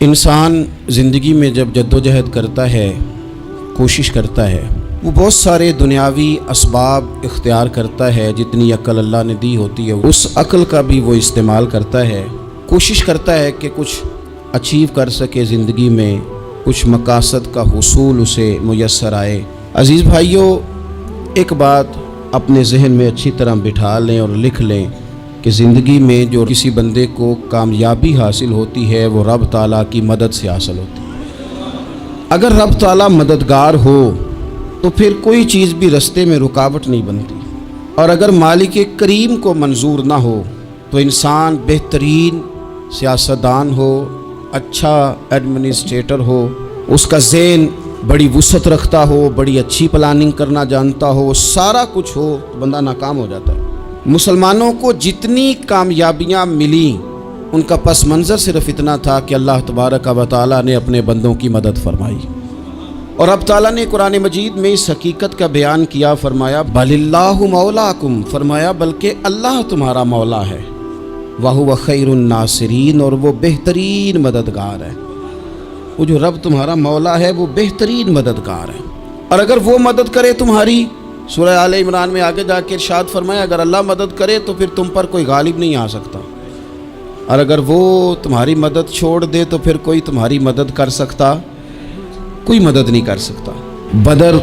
انسان زندگی میں جب جدوجہد کرتا ہے، کوشش کرتا ہے، وہ بہت سارے دنیاوی اسباب اختیار کرتا ہے۔ جتنی عقل اللہ نے دی ہوتی ہے اس عقل کا بھی وہ استعمال کرتا ہے، کوشش کرتا ہے کہ کچھ اچیو کر سکے زندگی میں، کچھ مقاصد کا حصول اسے میسر آئے۔ عزیز بھائیوں، ایک بات اپنے ذہن میں اچھی طرح بٹھا لیں اور لکھ لیں کہ زندگی میں جو کسی بندے کو کامیابی حاصل ہوتی ہے وہ رب تعالیٰ کی مدد سے حاصل ہوتی ہے۔ اگر رب تعالیٰ مددگار ہو تو پھر کوئی چیز بھی رستے میں رکاوٹ نہیں بنتی، اور اگر مالک کریم کو منظور نہ ہو تو انسان بہترین سیاستدان ہو، اچھا ایڈمنسٹریٹر ہو، اس کا ذہن بڑی وسعت رکھتا ہو، بڑی اچھی پلاننگ کرنا جانتا ہو، سارا کچھ ہو تو بندہ ناکام ہو جاتا ہے۔ مسلمانوں کو جتنی کامیابیاں ملیں ان کا پس منظر صرف اتنا تھا کہ اللہ تبارک و تعالیٰ نے اپنے بندوں کی مدد فرمائی، اور اب تعالیٰ نے قرآن مجید میں اس حقیقت کا بیان کیا، فرمایا بل اللہ مولاکم، فرمایا بلکہ اللہ تمہارا مولا ہے، وہو خیر الناصرین، اور وہ بہترین مددگار ہے۔ وہ جو رب تمہارا مولا ہے وہ بہترین مددگار ہے، اور اگر وہ مدد کرے تمہاری، سورہ آل عمران میں آگے جا کے ارشاد فرمایا اگر اللہ مدد کرے تو پھر تم پر کوئی غالب نہیں آ سکتا، اور اگر وہ تمہاری مدد چھوڑ دے تو پھر کوئی تمہاری مدد کر سکتا، کوئی مدد نہیں کر سکتا۔ بدر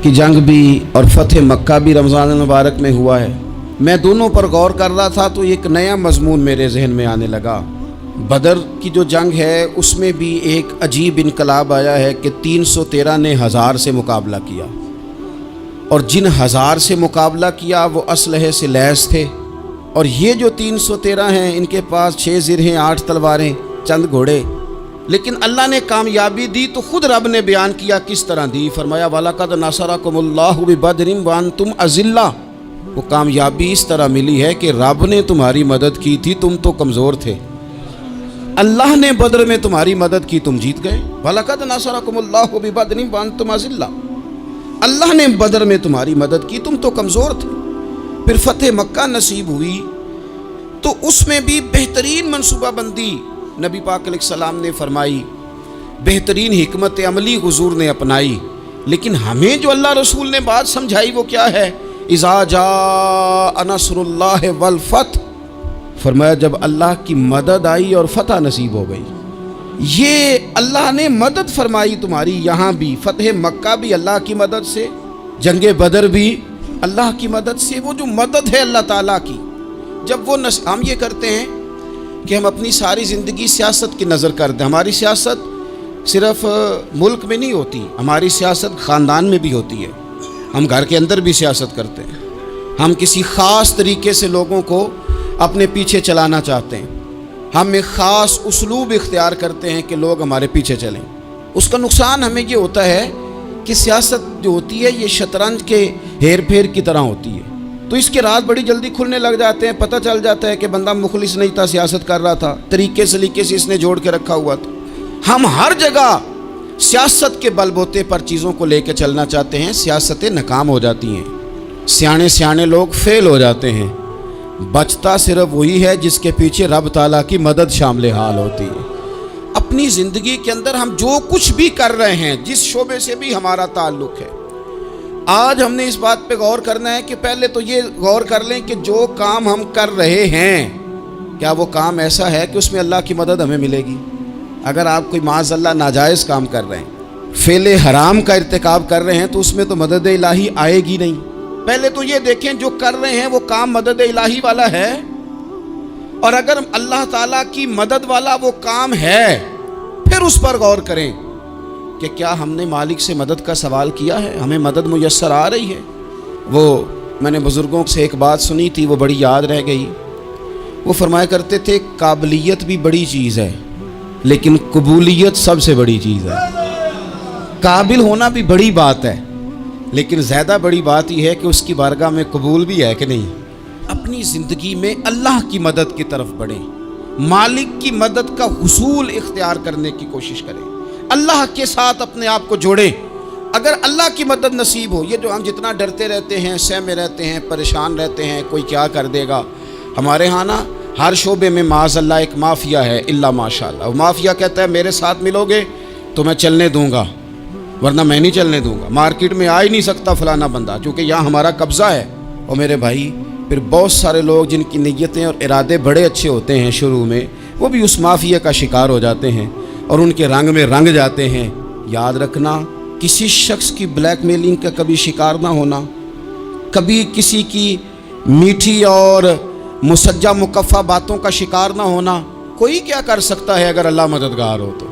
کی جنگ بھی اور فتح مکہ بھی رمضان المبارک میں ہوا ہے۔ میں دونوں پر غور کر رہا تھا تو ایک نیا مضمون میرے ذہن میں آنے لگا۔ بدر کی جو جنگ ہے اس میں بھی ایک عجیب انقلاب آیا ہے کہ 313 نے 1000 سے مقابلہ کیا، اور جن 1000 سے مقابلہ کیا وہ اسلحے سے لیس تھے، اور یہ جو 313 ہیں ان کے پاس 6 زرہیں، 8 تلواریں، چند گھوڑے، لیکن اللہ نے کامیابی دی تو خود رب نے بیان کیا کس طرح دی، فرمایا وَلَقَدْ نَصَرَكُمُ اللَّهُ بِبَدْرٍ وَأَنْتُمْ أَذِلَّةٌ، وہ کامیابی اس طرح ملی ہے کہ رب نے تمہاری مدد کی تھی، تم تو کمزور تھے، اللہ نے بدر میں تمہاری مدد کی، تم جیت گئے۔ وَلَقَدْ نَصَرَكُمُ اللَّهُ بِبَدْرٍ وَأَنْتُمْ أَذِلَّةٌ، اللہ نے بدر میں تمہاری مدد کی، تم تو کمزور تھے۔ پھر فتح مکہ نصیب ہوئی تو اس میں بھی بہترین منصوبہ بندی نبی پاک علیہ السلام نے فرمائی، بہترین حکمت عملی حضور نے اپنائی، لیکن ہمیں جو اللہ رسول نے بات سمجھائی وہ کیا ہے؟ اذا جاء نصر اللہ والفتح، فرمایا جب اللہ کی مدد آئی اور فتح نصیب ہو گئی۔ یہ اللہ نے مدد فرمائی تمہاری، یہاں بھی فتح مکہ بھی اللہ کی مدد سے، جنگ بدر بھی اللہ کی مدد سے۔ وہ جو مدد ہے اللہ تعالیٰ کی، جب وہ ہم یہ کرتے ہیں کہ ہم اپنی ساری زندگی سیاست کی نظر کر دیں، ہماری سیاست صرف ملک میں نہیں ہوتی، ہماری سیاست خاندان میں بھی ہوتی ہے، ہم گھر کے اندر بھی سیاست کرتے ہیں، ہم کسی خاص طریقے سے لوگوں کو اپنے پیچھے چلانا چاہتے ہیں، ہم ایک خاص اسلوب اختیار کرتے ہیں کہ لوگ ہمارے پیچھے چلیں۔ اس کا نقصان ہمیں یہ ہوتا ہے کہ سیاست جو ہوتی ہے یہ شطرنج کے ہیر پھیر کی طرح ہوتی ہے، تو اس کے راز بڑی جلدی کھلنے لگ جاتے ہیں، پتہ چل جاتا ہے کہ بندہ مخلص نہیں تھا، سیاست کر رہا تھا، طریقے سلیقے سے اس نے جوڑ کے رکھا ہوا تھا۔ ہم ہر جگہ سیاست کے بل بوتے پر چیزوں کو لے کے چلنا چاہتے ہیں، سیاستیں ناکام ہو جاتی ہیں، سیانے لوگ فیل ہو جاتے ہیں، بچتا صرف وہی ہے جس کے پیچھے رب تعالیٰ کی مدد شامل حال ہوتی ہے۔ اپنی زندگی کے اندر ہم جو کچھ بھی کر رہے ہیں، جس شعبے سے بھی ہمارا تعلق ہے، آج ہم نے اس بات پہ غور کرنا ہے کہ پہلے تو یہ غور کر لیں کہ جو کام ہم کر رہے ہیں کیا وہ کام ایسا ہے کہ اس میں اللہ کی مدد ہمیں ملے گی؟ اگر آپ کوئی معاذ اللہ ناجائز کام کر رہے ہیں، فعل حرام کا ارتکاب کر رہے ہیں، تو اس میں تو مدد الہی آئے گی نہیں۔ پہلے تو یہ دیکھیں جو کر رہے ہیں وہ کام مدد الہی والا ہے، اور اگر اللہ تعالیٰ کی مدد والا وہ کام ہے پھر اس پر غور کریں کہ کیا ہم نے مالک سے مدد کا سوال کیا ہے، ہمیں مدد میسر آ رہی ہے۔ وہ میں نے بزرگوں سے ایک بات سنی تھی، وہ بڑی یاد رہ گئی۔ وہ فرمایا کرتے تھے قابلیت بھی بڑی چیز ہے لیکن قبولیت سب سے بڑی چیز ہے۔ قابل ہونا بھی بڑی بات ہے لیکن زیادہ بڑی بات یہ ہے کہ اس کی بارگاہ میں قبول بھی ہے کہ نہیں۔ اپنی زندگی میں اللہ کی مدد کی طرف بڑھیں، مالک کی مدد کا حصول اختیار کرنے کی کوشش کریں، اللہ کے ساتھ اپنے آپ کو جوڑیں۔ اگر اللہ کی مدد نصیب ہو، یہ جو ہم جتنا ڈرتے رہتے ہیں، سہمے رہتے ہیں، پریشان رہتے ہیں، کوئی کیا کر دے گا، ہمارے ہاں نا ہر شعبے میں معاذ اللہ ایک مافیا ہے، الا ماشاء اللہ. وہ مافیا کہتا ہے میرے ساتھ ملو گے تو میں چلنے دوں گا، ورنہ میں نہیں چلنے دوں گا. مارکیٹ میں آ ہی نہیں سکتا فلانا بندہ، چونکہ یہاں ہمارا قبضہ ہے. اور میرے بھائی پھر بہت سارے لوگ جن کی نیتیں اور ارادے بڑے اچھے ہوتے ہیں شروع میں، وہ بھی اس مافیا کا شکار ہو جاتے ہیں اور ان کے رنگ میں رنگ جاتے ہیں. یاد رکھنا، کسی شخص کی بلیک میلنگ کا کبھی شکار نہ ہونا، کبھی کسی کی میٹھی اور مسجع مکفہ باتوں کا شکار نہ ہونا. کوئی کیا کر سکتا ہے اگر اللہ مددگار ہو تو؟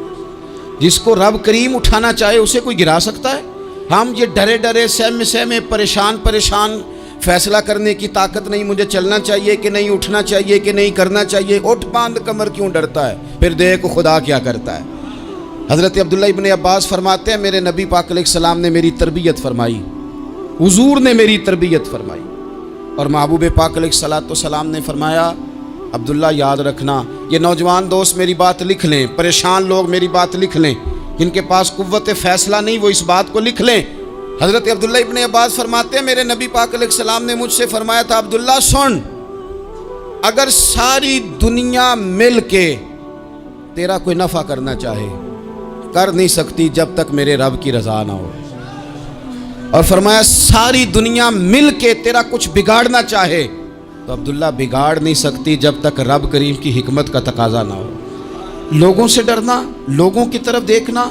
جس کو رب کریم اٹھانا چاہے اسے کوئی گرا سکتا ہے؟ ہم یہ ڈرے ڈرے سہمے سہمے پریشان فیصلہ کرنے کی طاقت نہیں، مجھے چلنا چاہیے کہ نہیں، اٹھنا چاہیے کہ نہیں، کرنا چاہیے. اٹھ باندھ کمر کیوں ڈرتا ہے؟ پھر دیکھ خدا کیا کرتا ہے. حضرت عبداللہ ابن عباس فرماتے ہیں میرے نبی پاک علیہ السلام نے میری تربیت فرمائی، حضور نے میری تربیت فرمائی. اور محبوب پاک علیہ السلام نے فرمایا عبداللہ یاد رکھنا، یہ نوجوان دوست میری بات لکھ لیں، پریشان لوگ میری بات لکھ لیں، جن کے پاس قوت فیصلہ نہیں وہ اس بات کو لکھ لیں. حضرت عبداللہ ابن عباس فرماتے ہیں میرے نبی پاک علیہ السلام نے مجھ سے فرمایا تھا عبداللہ سن، اگر ساری دنیا مل کے تیرا کوئی نفع کرنا چاہے کر نہیں سکتی جب تک میرے رب کی رضا نہ ہو. اور فرمایا ساری دنیا مل کے تیرا کچھ بگاڑنا چاہے تو عبداللہ بگاڑ نہیں سکتی جب تک رب کریم کی حکمت کا تقاضا نہ ہو. لوگوں سے ڈرنا، لوگوں کی طرف دیکھنا،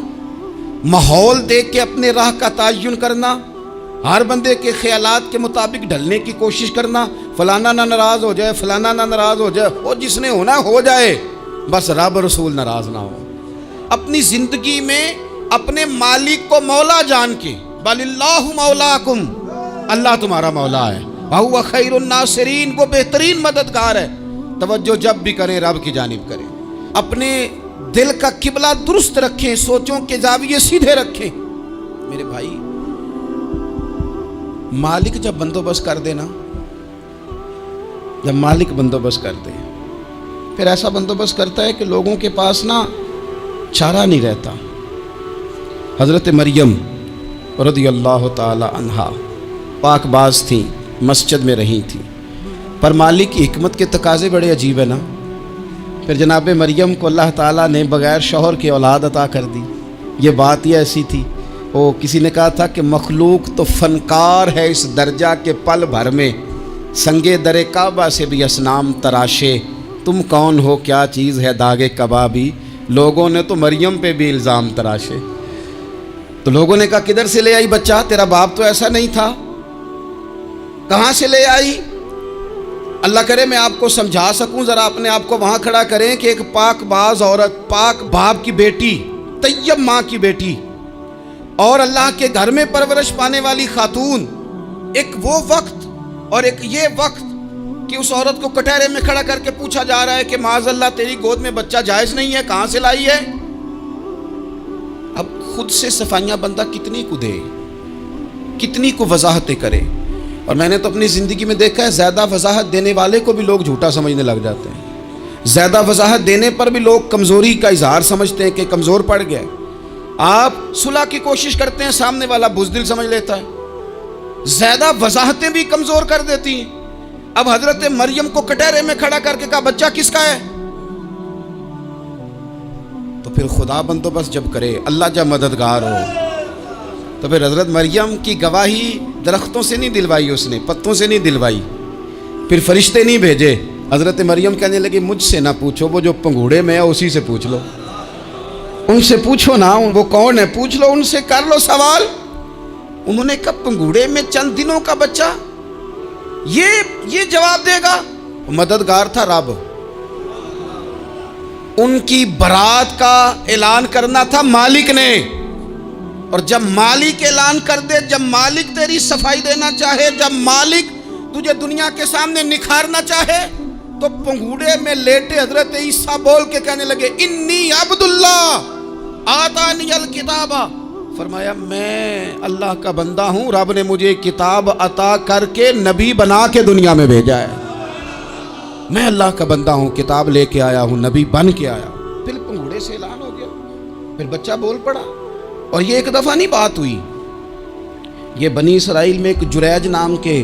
ماحول دیکھ کے اپنے راہ کا تعین کرنا، ہر بندے کے خیالات کے مطابق ڈھلنے کی کوشش کرنا، فلانا نہ ناراض ہو جائے، فلانا نہ ناراض ہو جائے، اور جس نے ہونا ہو جائے، بس رب رسول ناراض نہ ہو. اپنی زندگی میں اپنے مالک کو مولا جان کے، بل اللہ مولاکم، اللہ تمہارا مولا ہے، وہو خیر الناصرین، وہ بہترین مددگار ہے. توجہ جب بھی کریں رب کی جانب کریں. اپنے دل کا قبلہ درست رکھیں، سوچوں کے زاویے سیدھے رکھیں. میرے بھائی مالک جب بندوبست کر دے نا، جب مالک بندوبست کر دے پھر ایسا بندوبست کرتا ہے کہ لوگوں کے پاس نا چارہ نہیں رہتا. حضرت مریم رضی اللہ تعالی عنہا پاک باز تھیں، مسجد میں رہی تھیں، پر مالک کی حکمت کے تقاضے بڑے عجیب ہیں نا. پھر جناب مریم کو اللہ تعالیٰ نے بغیر شوہر کی اولاد عطا کر دی. یہ بات یہ ایسی تھی، وہ کسی نے کہا تھا کہ مخلوق تو فنکار ہے اس درجہ کے پل بھر میں سنگے در کعبہ سے بھی اصنام تراشے، تم کون ہو کیا چیز ہے داغے کبابی. لوگوں نے تو مریم پہ بھی الزام تراشے. تو لوگوں نے کہا کدھر سے لے آئی بچہ، تیرا باپ تو ایسا نہیں تھا، کہاں سے لے آئی؟ اللہ کرے میں آپ کو سمجھا سکوں، ذرا اپنے آپ کو وہاں کھڑا کریں کہ ایک پاک باز عورت، پاک باپ کی بیٹی، طیب ماں کی بیٹی، اور اللہ کے گھر میں پرورش پانے والی خاتون، ایک وہ وقت اور ایک یہ وقت کہ اس عورت کو کٹہرے میں کھڑا کر کے پوچھا جا رہا ہے کہ معاذ اللہ تیری گود میں بچہ جائز نہیں ہے، کہاں سے لائی ہے؟ اب خود سے صفائیاں بندہ کتنی کو دے، کتنی کو وضاحتیں کرے. اور میں نے تو اپنی زندگی میں دیکھا ہے زیادہ وضاحت دینے والے کو بھی لوگ جھوٹا سمجھنے لگ جاتے ہیں. زیادہ وضاحت دینے پر بھی لوگ کمزوری کا اظہار سمجھتے ہیں کہ کمزور پڑ گئے. آپ صلح کی کوشش کرتے ہیں، سامنے والا بزدل سمجھ لیتا ہے. زیادہ وضاحتیں بھی کمزور کر دیتی ہیں. اب حضرت مریم کو کٹہرے میں کھڑا کر کے کہا بچہ کس کا ہے؟ تو پھر خدا بندوبست جب کرے، اللہ جب مددگار ہو، تو پھر حضرت مریم کی گواہی درختوں سے نہیں دلوائی، اس نے پتوں سے نہیں دلوائی، پھر فرشتے نہیں بھیجے. حضرت مریم کہنے لگی مجھ سے نہ پوچھو، وہ جو پنگوڑے میں ہے اسی سے پوچھ لو، ان سے پوچھو نا، وہ کون ہے پوچھ لو، ان سے کر لو سوال. انہوں نے کہا پنگوڑے میں چند دنوں کا بچہ، یہ جواب دے گا؟ مددگار تھا رب. ان کی برات کا اعلان کرنا تھا مالک نے، اور جب مالک اعلان کر دے، جب مالک تیری صفائی دینا چاہے، جب مالک تجھے دنیا کے سامنے نکھارنا چاہے، تو پنگوڑے میں لیٹے حضرت عیسیٰ بول کے کہنے لگے انی عبداللہ آتانی الکتاب، فرمایا میں اللہ کا بندہ ہوں، رب نے مجھے کتاب عطا کر کے نبی بنا کے دنیا میں بھیجا ہے. میں اللہ کا بندہ ہوں، کتاب لے کے آیا ہوں، نبی بن کے آیا. پھر پنگوڑے سے اعلان ہو گیا، پھر بچہ بول پڑا. اور یہ ایک دفعہ نہیں بات ہوئی، یہ بنی اسرائیل میں ایک جریج نام کے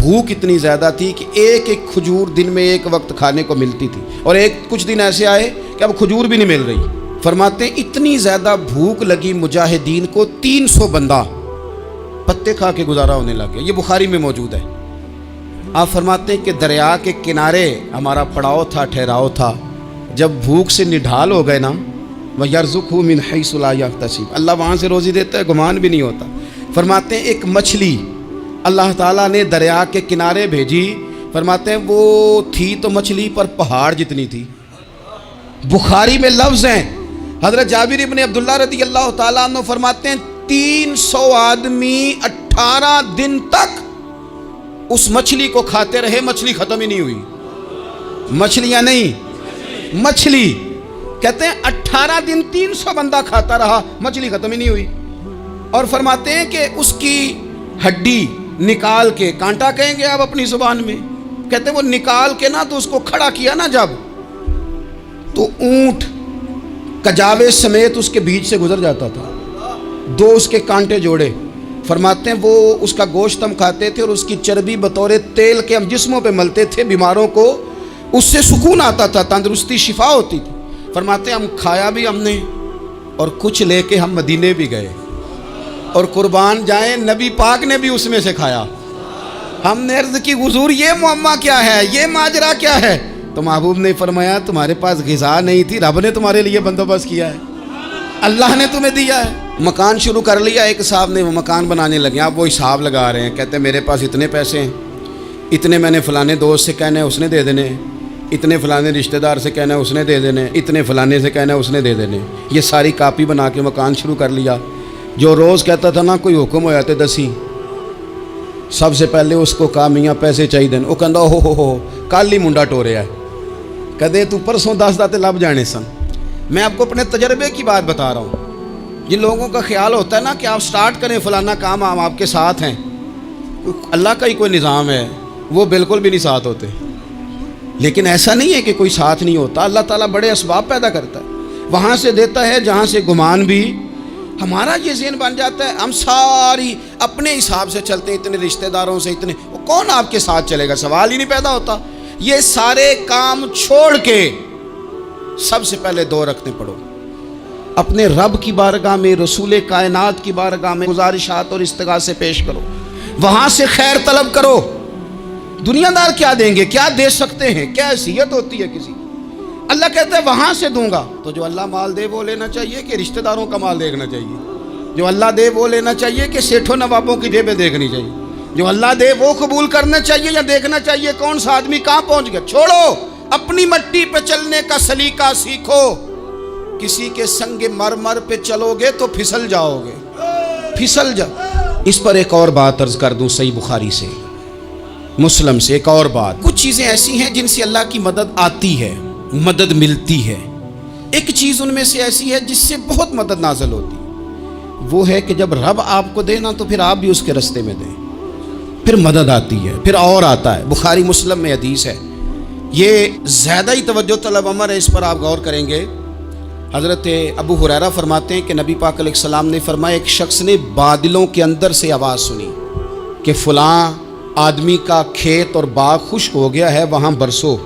بھوک اتنی زیادہ تھی کہ ایک ایک کھجور دن میں ایک وقت کھانے کو ملتی تھی، اور کچھ دن ایسے آئے کہ اب کھجور بھی نہیں مل رہی۔ فرماتے ہیں اتنی زیادہ بھوک لگی مجاہدین کو، 300 بندہ پتے کھا کے گزارا ہونے لگے۔ یہ بخاری میں موجود ہے۔ آپ فرماتے ہیں کہ دریا کے کنارے ہمارا پڑاؤ تھا، ٹھہراؤ تھا۔ جب بھوک سے نڈھال ہو گئے نا، وَيَرْزُقْهُ مِنْ حَيْثُ لَا يَحْتَسِبُ، اللہ وہاں سے روزی دیتا ہے، گمان بھی نہیں ہوتا۔ فرماتے ہیں ایک مچھلی اللہ تعالیٰ نے دریا کے کنارے بھیجی، فرماتے ہیں وہ تھی تو مچھلی پر پہاڑ جتنی تھی۔ بخاری میں لفظ ہیں، حضرت جابر ابن عبداللہ رضی اللہ تعالیٰ عنہ فرماتے ہیں 300 آدمی 18 دن تک اس مچھلی کو کھاتے رہے، مچھلی ختم ہی نہیں ہوئی۔ مچھلیاں نہیں، مچھلی کہتے ہیں 18 دن 300 بندہ کھاتا رہا، مچھلی ختم ہی نہیں ہوئی۔ اور فرماتے ہیں کہ اس کی ہڈی نکال کے، کانٹا کہیں گے آپ اپنی زبان میں، کہتے ہیں وہ نکال کے نا تو اس کو کھڑا کیا نا جب، تو اونٹ کجاوے سمیت اس کے بیچ سے گزر جاتا تھا، 2 اس کے کانٹے جوڑے۔ فرماتے ہیں وہ اس کا گوشت ہم کھاتے تھے اور اس کی چربی بطور تیل کے ہم جسموں پہ ملتے تھے، بیماروں کو اس سے سکون آتا تھا، تندرستی شفا ہوتی تھی۔ فرماتے ہیں ہم کھایا بھی ہم نے، اور کچھ لے کے ہم مدینے بھی گئے، اور قربان جائیں نبی پاک نے بھی اس میں سے کھایا۔ ہم نے عرض کی حضور یہ معمہ کیا ہے، یہ ماجرا کیا ہے؟ تو محبوب نے فرمایا تمہارے پاس غذا نہیں تھی، رب نے تمہارے لیے بندوبست کیا ہے، اللہ نے تمہیں دیا ہے۔ مکان شروع کر لیا، ایک صاحب نے وہ مکان بنانے لگے، آپ وہ حساب لگا رہے ہیں، کہتے ہیں میرے پاس اتنے پیسے ہیں، اتنے میں نے فلانے دوست سے کہنا ہے اس نے دے دینے، اتنے فلانے رشتہ دار سے کہنا ہے اس نے دے دینے، اتنے فلانے سے کہنا ہے اس نے دے دینے۔ یہ ساری کاپی بنا کے مکان شروع کر لیا۔ جو روز کہتا تھا نا کوئی حکم ہو جاتے دسی، سب سے پہلے اس کو کہا میاں پیسے چاہیے، وہ کہندا ہو کل ہی منڈا ٹوریا ہے، کہتے تو پرسوں 10 داتے لب جانے سن۔ میں آپ کو اپنے تجربے کی بات بتا رہا ہوں۔ جن لوگوں کا خیال ہوتا ہے نا کہ آپ سٹارٹ کریں فلانا کام، ہم آپ کے ساتھ ہیں، اللہ کا ہی کوئی نظام ہے، وہ بالکل بھی نہیں ساتھ ہوتے۔ لیکن ایسا نہیں ہے کہ کوئی ساتھ نہیں ہوتا، اللہ تعالیٰ بڑے اسباب پیدا کرتا ہے، وہاں سے دیتا ہے جہاں سے گمان بھی۔ ہمارا یہ ذہن بن جاتا ہے ہم ساری اپنے حساب سے چلتے ہیں، اتنے رشتہ داروں سے، اتنے، وہ کون آپ کے ساتھ چلے گا، سوال ہی نہیں پیدا ہوتا۔ یہ سارے کام چھوڑ کے سب سے پہلے 2 رکعتیں پڑھو، اپنے رب کی بارگاہ میں، رسول کائنات کی بارگاہ میں گزارشات اور استغاثے پیش کرو، وہاں سے خیر طلب کرو۔ دنیا دار کیا دیں گے، کیا دے سکتے ہیں، کیا حیثیت ہوتی ہے کسی، اللہ کہتا ہے وہاں سے دوں گا۔ تو جو اللہ مال دے وہ لینا چاہیے کہ رشتہ داروں کا مال دیکھنا چاہیے؟ جو اللہ دے وہ لینا چاہیے کہ سیٹھوں نوابوں کی جیبیں دیکھنی چاہیے؟ جو اللہ دے وہ قبول کرنا چاہیے یا دیکھنا چاہیے کون سا آدمی کہاں پہنچ گیا؟ چھوڑو، اپنی مٹی پہ چلنے کا سلیقہ سیکھو۔ کسی کے سنگ مرمر پہ چلو گے تو پھسل جاؤ گے، پھسل جاؤ۔ اس پر ایک اور بات عرض کر دوں، صحیح بخاری سے، مسلم سے ایک اور بات۔ کچھ چیزیں ایسی ہیں جن سے اللہ کی مدد آتی ہے، مدد ملتی ہے۔ ایک چیز ان میں سے ایسی ہے جس سے بہت مدد نازل ہوتی ہے، وہ ہے کہ جب رب آپ کو دے نا تو پھر آپ بھی اس کے رستے میں دیں، پھر مدد آتی ہے، پھر اور آتا ہے۔ بخاری مسلم میں حدیث ہے، یہ زیادہ ہی توجہ طلب امر ہے، اس پر آپ غور کریں گے۔ حضرت ابو ہریرہ فرماتے ہیں کہ نبی پاک علیہ السلام نے فرمایا ایک شخص نے بادلوں کے اندر سے آواز سنی کہ فلاں آدمی کا کھیت اور باغ خشک ہو گیا ہے، وہاں برسو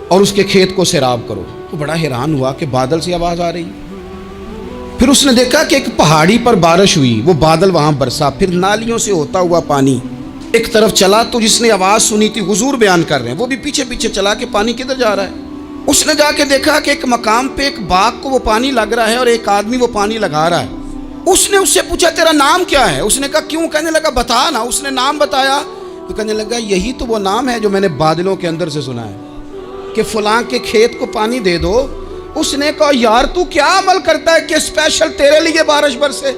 اور اس کے کھیت کو سیراب کرو۔ وہ بڑا حیران ہوا کہ بادل سے آواز آ رہی۔ پھر اس نے دیکھا کہ ایک پہاڑی پر بارش ہوئی، وہ بادل وہاں برسا، پھر نالیوں سے ہوتا ہوا پانی ایک طرف چلا، تو جس نے آواز سنی تھی، حضور بیان کر رہے ہیں، وہ بھی پیچھے پیچھے چلا کہ پانی کدھر جا رہا ہے۔ اس نے جا کے دیکھا کہ ایک مقام پہ ایک باغ کو وہ پانی لگ رہا ہے اور ایک آدمی وہ پانی لگا رہا ہے۔ اس نے اس سے پوچھا تیرا نام کیا ہے؟ اس نے کہا کیوں؟ کہنے لگا بتا نا۔ اس نے نام بتایا تو کہنے لگا یہی تو وہ نام ہے جو میں نے بادلوں کے اندر سے سنا ہے کہ فلاں کے کھیت کو پانی دے دو۔ اس نے کہا یار تو کیا عمل کرتا ہے کہ اسپیشل تیرے لیے بارش برسے؟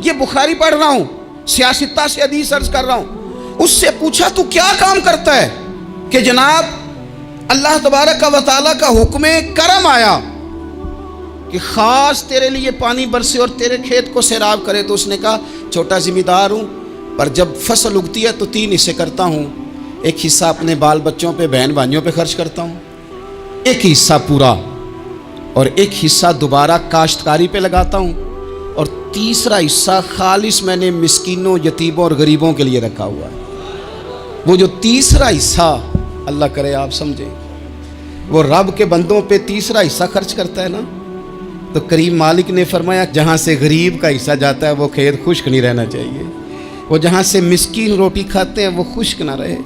یہ بخاری پڑھ رہا ہوں، سیاستہ سے حدیث عرض کر رہا ہوں۔ اس سے پوچھا تو کیا کام کرتا ہے کہ جناب اللہ تبارک و تعالیٰ کا حکم کرم آیا کہ خاص تیرے لیے پانی برسے اور تیرے کھیت کو سیراب کرے؟ تو اس نے کہا چھوٹا ذمہ دار ہوں، پر جب فصل اگتی ہے تو 3 حصے کرتا ہوں، ایک حصہ اپنے بال بچوں پہ، بہن بھائیوں پہ خرچ کرتا ہوں، ایک حصہ پورا، اور ایک حصہ دوبارہ کاشتکاری پہ لگاتا ہوں، اور تیسرا حصہ خالص میں نے مسکینوں، یتیموں اور غریبوں کے لیے رکھا ہوا ہے۔ وہ جو تیسرا حصہ اللہ کرے آپ سمجھیں، وہ رب کے بندوں پہ تیسرا حصہ خرچ کرتا ہے نا، تو کریم مالک نے فرمایا جہاں سے غریب کا حصہ جاتا ہے وہ کھیت خشک نہیں رہنا چاہیے، وہ جہاں سے مسکین روٹی کھاتے ہیں وہ خشک نہ رہے،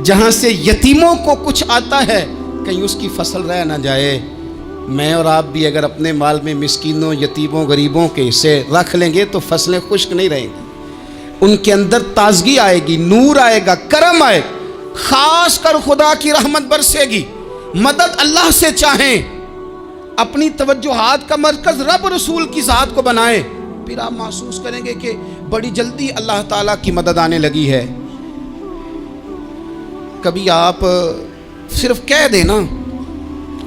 جہاں سے یتیموں کو کچھ آتا ہے کہیں اس کی فصل رہ نہ جائے۔ میں اور آپ بھی اگر اپنے مال میں مسکینوں، یتیموں، غریبوں کے حصے رکھ لیں گے تو فصلیں خشک نہیں رہیں گی، ان کے اندر تازگی آئے گی، نور آئے گا، کرم آئے گا، خاص کر خدا کی رحمت برسے گی، مدد اللہ سے چاہیں، اپنی توجہات کا مرکز رب رسول کی ذات کو بنائیں، پھر آپ محسوس کریں گے کہ بڑی جلدی اللہ تعالیٰ کی مدد آنے لگی ہے۔ کبھی آپ صرف کہہ دیں نا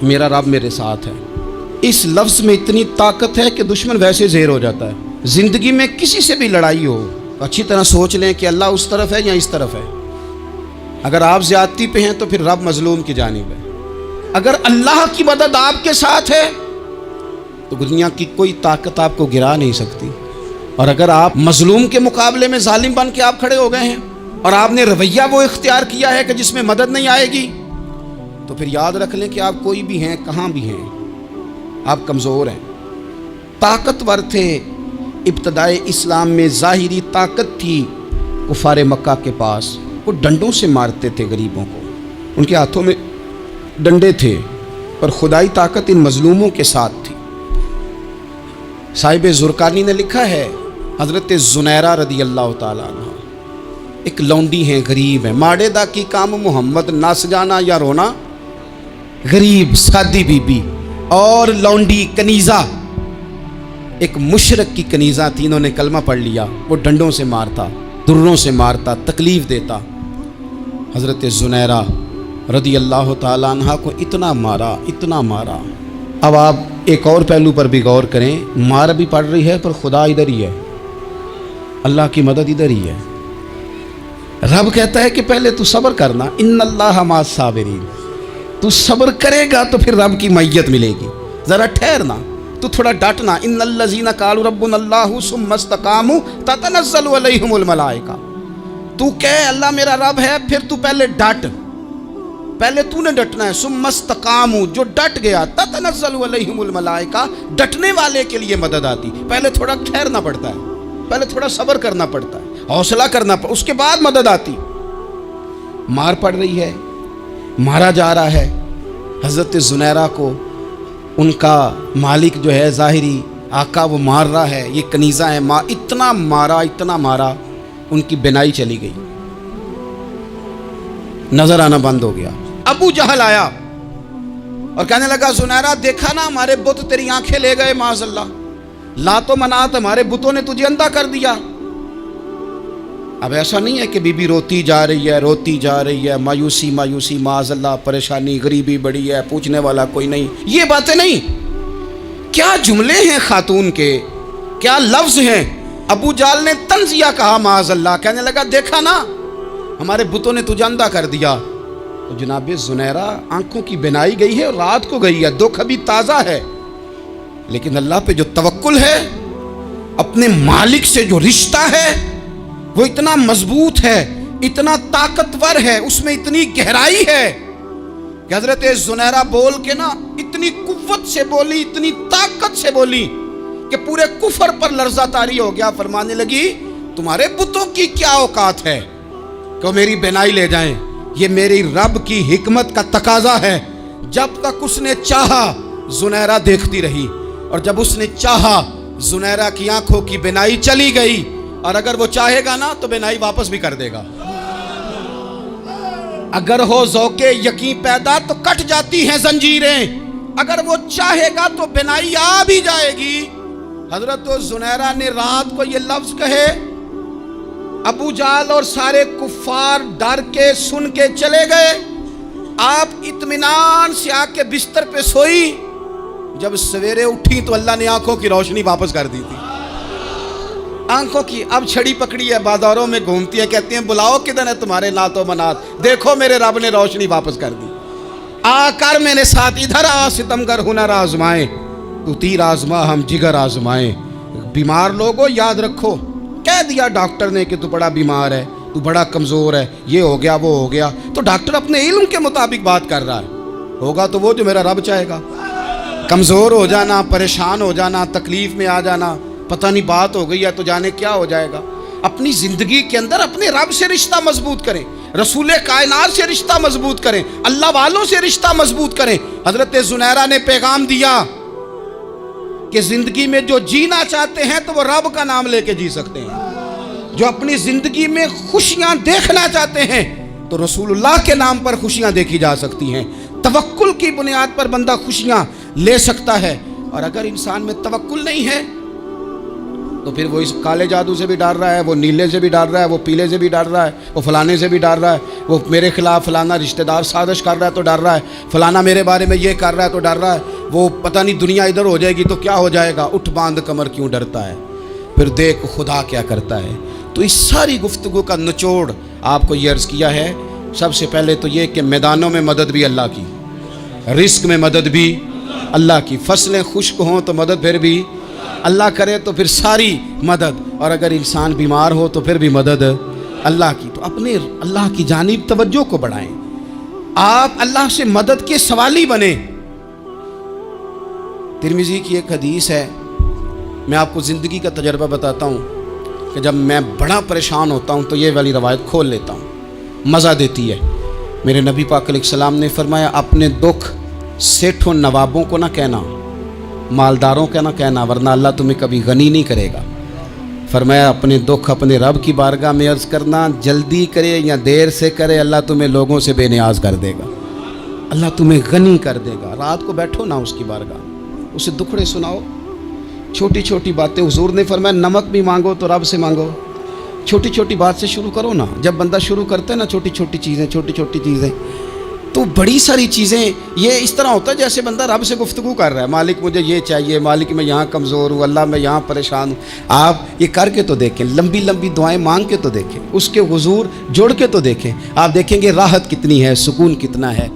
میرا رب میرے ساتھ ہے، اس لفظ میں اتنی طاقت ہے کہ دشمن ویسے زہر ہو جاتا ہے۔ زندگی میں کسی سے بھی لڑائی ہو اچھی طرح سوچ لیں کہ اللہ اس طرف ہے یا اس طرف ہے۔ اگر آپ زیادتی پہ ہیں تو پھر رب مظلوم کی جانب ہے۔ اگر اللہ کی مدد آپ کے ساتھ ہے تو دنیا کی کوئی طاقت آپ کو گرا نہیں سکتی، اور اگر آپ مظلوم کے مقابلے میں ظالم بن کے آپ کھڑے ہو گئے ہیں اور آپ نے رویہ وہ اختیار کیا ہے کہ جس میں مدد نہیں آئے گی، تو پھر یاد رکھ لیں کہ آپ کوئی بھی ہیں، کہاں بھی ہیں، آپ کمزور ہیں۔ طاقتور تھے ابتدائے اسلام میں، ظاہری طاقت تھی کفار مکہ کے پاس، وہ ڈنڈوں سے مارتے تھے غریبوں کو، ان کے ہاتھوں میں ڈنڈے تھے، پر خدائی طاقت ان مظلوموں کے ساتھ تھی۔ صاحب زرقانی نے لکھا ہے، حضرت زنیرہ رضی اللہ تعالیٰ عنہ ایک لونڈی ہیں، غریب ہیں، ماڑے دا کی کام محمد نس جانا یا رونا، غریب سادی بی بی اور لونڈی کنیزہ، ایک مشرک کی کنیزہ تھی، انہوں نے کلمہ پڑھ لیا، وہ ڈنڈوں سے مارتا، دروں سے مارتا، تکلیف دیتا۔ حضرت زنیرہ رضی اللہ تعالیٰ عنہ کو اتنا مارا، اتنا مارا۔ اب آپ ایک اور پہلو پر بھی غور کریں، مار بھی پڑ رہی ہے پر خدا ادھر ہی ہے، اللہ کی مدد ادھر ہی ہے۔ رب کہتا ہے کہ پہلے تو صبر کرنا، ان اللہ مع الصابرین، تو صبر کرے گا تو پھر رب کی معیت ملے گی، ذرا ٹھہرنا، تو تھوڑا ڈٹنا، ان الذین قالوا ربنا اللہ ثم استقاموا تتنزل علیہم الملائکہ، تو کہے اللہ میرا رب ہے، پھر تو پہلے ڈٹ، پہلے تو نے ڈٹنا ہے، ثم استقاموا، جو ڈٹ گیا، تتنزل علیہم الملائکہ، ڈٹنے والے کے لیے مدد آتی، پہلے تھوڑا ٹھہرنا پڑتا ہے، پہلے تھوڑا صبر کرنا پڑتا ہے، حوصلہ کرنا پڑتا، اس کے بعد مدد آتی۔ مار پڑ رہی ہے، مارا جا رہا ہے حضرت زنیرہ کو، ان کا مالک جو ہے ظاہری آقا وہ مار رہا ہے، یہ کنیزہ ہے، اتنا مارا، اتنا مارا، ان کی بینائی چلی گئی، نظر آنا بند ہو گیا۔ ابو جہل آیا اور کہنے لگا زنیرہ دیکھا نا ہمارے بت تیری آنکھیں لے گئے، معاذ اللہ، لات و منات ہمارے بتوں نے تجھے اندھا کر دیا۔ اب ایسا نہیں ہے کہ بی بی روتی جا رہی ہے، روتی جا رہی ہے، مایوسی مایوسی، معاذ اللہ، پریشانی، غریبی بڑی ہے، پوچھنے والا کوئی نہیں، یہ باتیں نہیں۔ کیا جملے ہیں خاتون کے، کیا لفظ ہیں۔ ابو جہل نے تنزیہ کہا، معاذ اللہ، کہنے لگا دیکھا نا ہمارے بتوں نے تجھے اندھا کر دیا۔ تو جناب زنیرہ آنکھوں کی بینائی گئی ہے اور رات کو گئی ہے، دکھ ابھی تازہ ہے، لیکن اللہ پہ جو توکل ہے، اپنے مالک سے جو رشتہ ہے وہ اتنا مضبوط ہے، اتنا طاقتور ہے، اس میں اتنی گہرائی ہے کہ حضرت زنیرہ بول کے نا اتنی قوت سے بولی، اتنی طاقت سے بولی کہ پورے کفر پر لرزہ طاری ہو گیا۔ فرمانے لگی تمہارے بتوں کی کیا اوقات ہے کہ وہ میری بینائی لے جائیں، یہ میری رب کی حکمت کا تقاضا ہے۔ جب تک اس نے چاہا زنیرہ دیکھتی رہی، اور جب اس نے چاہا زنیرہ کی آنکھوں کی بینائی چلی گئی، اور اگر وہ چاہے گا نا تو بینائی واپس بھی کر دے گا۔ اگر ہو ذوق یقین پیدا تو کٹ جاتی ہیں زنجیریں، اگر وہ چاہے گا تو بینائی آ بھی جائے گی۔ حضرت زنیرہ نے رات کو یہ لفظ کہے، ابو جہل اور سارے کفار ڈر کے سن کے چلے گئے، آپ اطمینان سے آ کے بستر پہ سوئی۔ جب سویرے اٹھی تو اللہ نے آنکھوں کی روشنی واپس کر دی تھی، آنکھوں کی۔ اب چھڑی پکڑی ہے، بازاروں میں گھومتی ہے، کہتی ہیں بلاؤ کدھر ہے تمہارے نات و منات، دیکھو میرے رب نے روشنی واپس کر دی، آ کر میرے ساتھ ادھر آ، ستمگر ہنر آزمائیں، تو تیر آزما ہم جگر آزمائیں۔ بیمار لوگوں یاد رکھو، کہہ دیا ڈاکٹر نے کہ تو بڑا بیمار ہے، تو بڑا کمزور ہے، یہ ہو گیا وہ ہو گیا، تو ڈاکٹر اپنے علم کے مطابق بات کر رہا ہے، ہوگا تو وہ جو میرا رب چاہے گا۔ کمزور ہو جانا، پریشان ہو جانا، تکلیف میں آ جانا، پتہ نہیں بات ہو گئی ہے تو جانے کیا ہو جائے گا۔ اپنی زندگی کے اندر اپنے رب سے رشتہ مضبوط کریں، رسول کائنات سے رشتہ مضبوط کریں، اللہ والوں سے رشتہ مضبوط کریں۔ حضرت زنیرہ نے پیغام دیا کہ زندگی میں جو جینا چاہتے ہیں تو وہ رب کا نام لے کے جی سکتے ہیں، جو اپنی زندگی میں خوشیاں دیکھنا چاہتے ہیں تو رسول اللہ کے نام پر خوشیاں دیکھی جا سکتی ہیں۔ توکل کی بنیاد پر بندہ خوشیاں لے سکتا ہے، اور اگر انسان میں توکل نہیں ہے تو پھر وہ اس کالے جادو سے بھی ڈر رہا ہے، وہ نیلے سے بھی ڈر رہا ہے، وہ پیلے سے بھی ڈر رہا ہے، وہ فلانے سے بھی ڈر رہا ہے، وہ میرے خلاف فلانا رشتہ دار سازش کر رہا ہے تو ڈر رہا ہے، فلانا میرے بارے میں یہ کر رہا ہے تو ڈر رہا ہے، وہ پتہ نہیں دنیا ادھر ہو جائے گی تو کیا ہو جائے گا، اٹھ باندھ کمر کیوں ڈرتا ہے، پھر دیکھ خدا کیا کرتا ہے۔ تو اس ساری گفتگو کا نچوڑ آپ کو یہ عرض کیا ہے، سب سے پہلے تو یہ کہ میدانوں میں مدد بھی اللہ کی، رزق میں مدد بھی اللہ کی، فصلیں خشک ہوں تو مدد پھر بھی اللہ کرے، تو پھر ساری مدد، اور اگر انسان بیمار ہو تو پھر بھی مدد اللہ کی۔ تو اپنے اللہ کی جانب توجہ کو بڑھائیں، آپ اللہ سے مدد کے سوالی بنیں۔ ترمذی کی ایک حدیث ہے، میں آپ کو زندگی کا تجربہ بتاتا ہوں کہ جب میں بڑا پریشان ہوتا ہوں تو یہ والی روایت کھول لیتا ہوں، مزہ دیتی ہے۔ میرے نبی پاک علیہ السلام نے فرمایا اپنے دکھ سیٹھوں نوابوں کو نہ کہنا، مالداروں کا نہ کہنا، ورنہ اللہ تمہیں کبھی غنی نہیں کرے گا۔ فرمایا اپنے دکھ اپنے رب کی بارگاہ میں عرض کرنا، جلدی کرے یا دیر سے کرے اللہ تمہیں لوگوں سے بے نیاز کر دے گا، اللہ تمہیں غنی کر دے گا۔ رات کو بیٹھو نا اس کی بارگاہ، اسے دکھڑے سناؤ، چھوٹی چھوٹی باتیں۔ حضور نے فرمایا نمک بھی مانگو تو رب سے مانگو، چھوٹی چھوٹی بات سے شروع کرو نا۔ جب بندہ شروع کرتا ہے نا چھوٹی چھوٹی چیزیں تو بڑی ساری چیزیں یہ اس طرح ہوتا ہے جیسے بندہ رب سے گفتگو کر رہا ہے، مالک مجھے یہ چاہیے، مالک میں یہاں کمزور ہوں، اللہ میں یہاں پریشان ہوں۔ آپ یہ کر کے تو دیکھیں، لمبی لمبی دعائیں مانگ کے تو دیکھیں، اس کے حضور جوڑ کے تو دیکھیں، آپ دیکھیں گے راحت کتنی ہے، سکون کتنا ہے۔